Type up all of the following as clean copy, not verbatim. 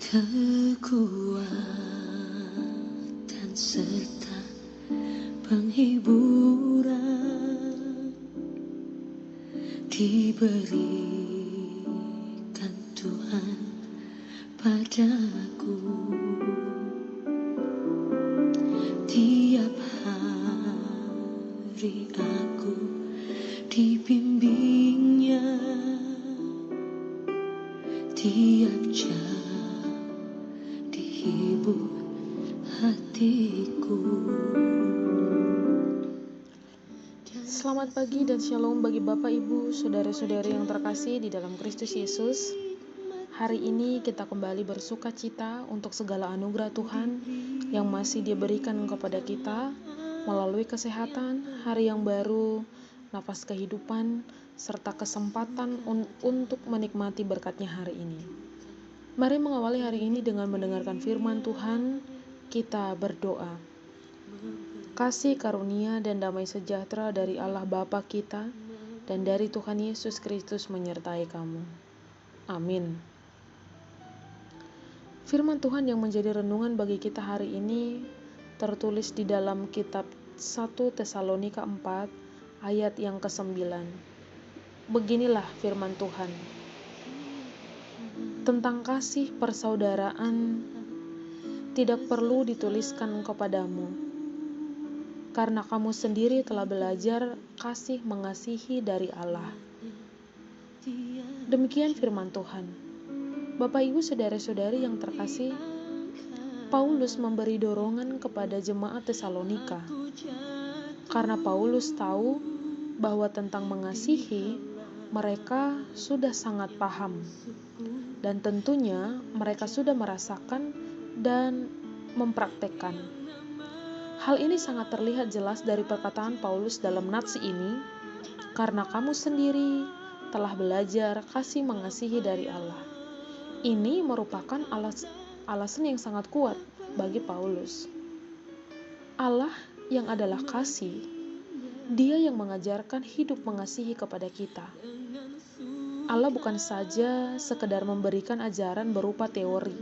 kekuatan serta penghiburan diberikan Tuhan padaku. Tiap hari aku dibimbingnya, tiap jam dihibur hatiku. Selamat pagi dan shalom bagi Bapak, Ibu, Saudara-saudari yang terkasih di dalam Kristus Yesus. Hari ini kita kembali bersuka cita untuk segala anugerah Tuhan yang masih Dia berikan kepada kita melalui kesehatan, hari yang baru, nafas kehidupan, serta kesempatan untuk menikmati berkatnya hari ini. Mari mengawali hari ini dengan mendengarkan firman Tuhan. Kita berdoa. Kasih karunia dan damai sejahtera dari Allah Bapa kita dan dari Tuhan Yesus Kristus menyertai kamu. Amin. Firman Tuhan yang menjadi renungan bagi kita hari ini tertulis di dalam kitab 1 Tesalonika 4 ayat yang ke-9. Beginilah firman Tuhan. Tentang kasih persaudaraan tidak perlu dituliskan kepadamu, karena kamu sendiri telah belajar kasih mengasihi dari Allah. Demikian firman Tuhan. Bapak, Ibu, Saudara-saudari yang terkasih, Paulus memberi dorongan kepada jemaat Tesalonika, karena Paulus tahu bahwa tentang mengasihi mereka sudah sangat paham, dan tentunya mereka sudah merasakan dan mempraktekkan. Hal ini sangat terlihat jelas dari perkataan Paulus dalam nats ini, karena kamu sendiri telah belajar kasih mengasihi dari Allah. Ini merupakan alasan yang sangat kuat bagi Paulus. Allah yang adalah kasih, Dia yang mengajarkan hidup mengasihi kepada kita. Allah bukan saja sekedar memberikan ajaran berupa teori.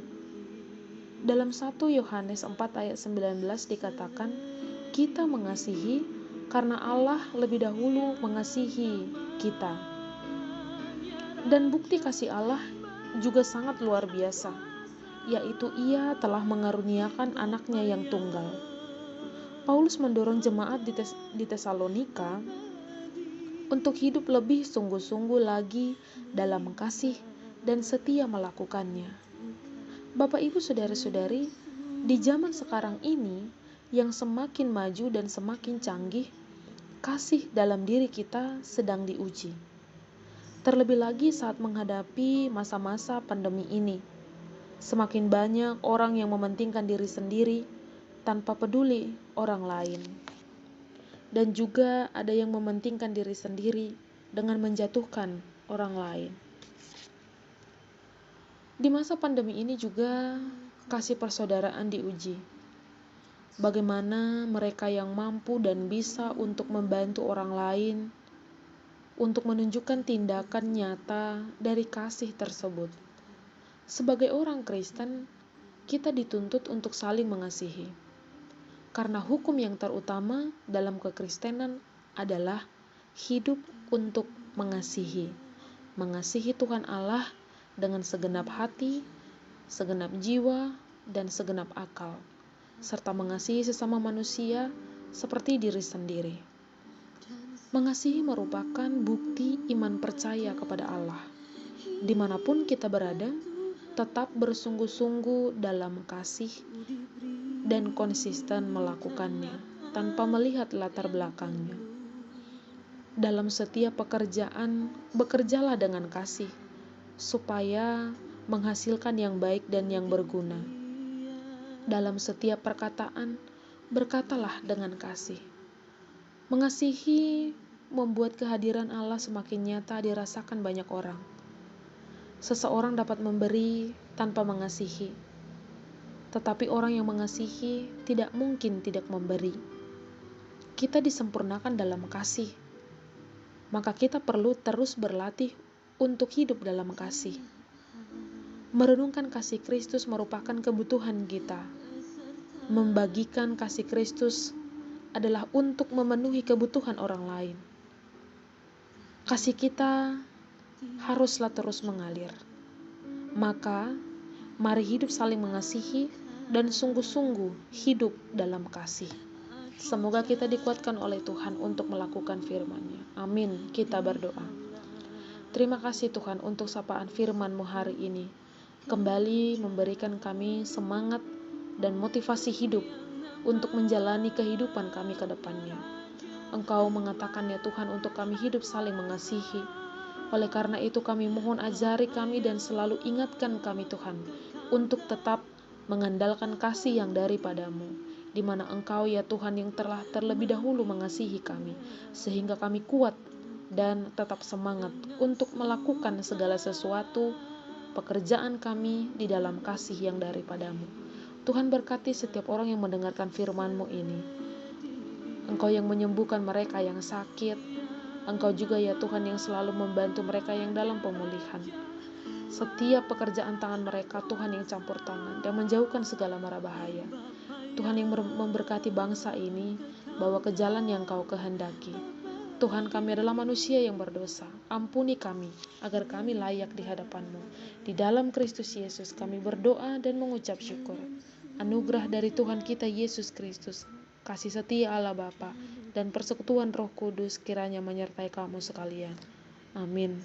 Dalam 1 Yohanes 4 ayat 19 dikatakan, kita mengasihi karena Allah lebih dahulu mengasihi kita. Dan bukti kasih Allah juga sangat luar biasa, yaitu Ia telah mengaruniakan anaknya yang tunggal. Paulus mendorong jemaat di Tesalonika untuk hidup lebih sungguh-sungguh lagi dalam kasih dan setia melakukannya. Bapak, Ibu, Saudara-saudari, di zaman sekarang ini yang semakin maju dan semakin canggih, kasih dalam diri kita sedang diuji. Terlebih lagi saat menghadapi masa-masa pandemi ini. Semakin banyak orang yang mementingkan diri sendiri tanpa peduli orang lain. Dan juga ada yang mementingkan diri sendiri dengan menjatuhkan orang lain. Di masa pandemi ini juga kasih persaudaraan diuji. Bagaimana mereka yang mampu dan bisa untuk membantu orang lain, untuk menunjukkan tindakan nyata dari kasih tersebut. Sebagai orang Kristen, kita dituntut untuk saling mengasihi. Karena hukum yang terutama dalam kekristenan adalah hidup untuk mengasihi. Mengasihi Tuhan Allah dengan segenap hati, segenap jiwa, dan segenap akal, serta mengasihi sesama manusia seperti diri sendiri. Mengasihi merupakan bukti iman percaya kepada Allah. Dimanapun kita berada, tetap bersungguh-sungguh dalam kasih dan konsisten melakukannya tanpa melihat latar belakangnya. Dalam setiap pekerjaan, bekerjalah dengan kasih, supaya menghasilkan yang baik dan yang berguna. Dalam setiap perkataan, berkatalah dengan kasih. Mengasihi membuat kehadiran Allah semakin nyata dirasakan banyak orang. Seseorang dapat memberi tanpa mengasihi, tetapi orang yang mengasihi tidak mungkin tidak memberi. Kita disempurnakan dalam kasih, maka kita perlu terus berlatih untuk hidup dalam kasih. Merenungkan kasih Kristus merupakan kebutuhan kita. Membagikan kasih Kristus adalah untuk memenuhi kebutuhan orang lain. Kasih kita haruslah terus mengalir. Maka, mari hidup saling mengasihi dan sungguh-sungguh hidup dalam kasih. Semoga kita dikuatkan oleh Tuhan untuk melakukan firman-Nya. Amin. Kita berdoa. Terima kasih Tuhan untuk sapaan firman-Mu hari ini. Kembali memberikan kami semangat dan motivasi hidup untuk menjalani kehidupan kami ke depannya. Engkau mengatakan ya Tuhan untuk kami hidup saling mengasihi. Oleh karena itu kami mohon ajari kami dan selalu ingatkan kami Tuhan untuk tetap mengandalkan kasih yang daripadamu, di mana Engkau ya Tuhan yang telah terlebih dahulu mengasihi kami, sehingga kami kuat dan tetap semangat untuk melakukan segala sesuatu pekerjaan kami di dalam kasih yang daripadamu. Tuhan berkati setiap orang yang mendengarkan firman-Mu ini. Engkau yang menyembuhkan mereka yang sakit. Engkau juga ya Tuhan yang selalu membantu mereka yang dalam pemulihan. Setiap pekerjaan tangan mereka Tuhan yang campur tangan dan menjauhkan segala mara bahaya. Tuhan yang memberkati bangsa ini bawa ke jalan yang Kau kehendaki. Tuhan, kami adalah manusia yang berdosa. Ampuni kami agar kami layak di hadapan-Mu. Di dalam Kristus Yesus kami berdoa dan mengucap syukur. Anugerah dari Tuhan kita Yesus Kristus, kasih setia Allah Bapa, dan persekutuan Roh Kudus kiranya menyertai kamu sekalian. Amin.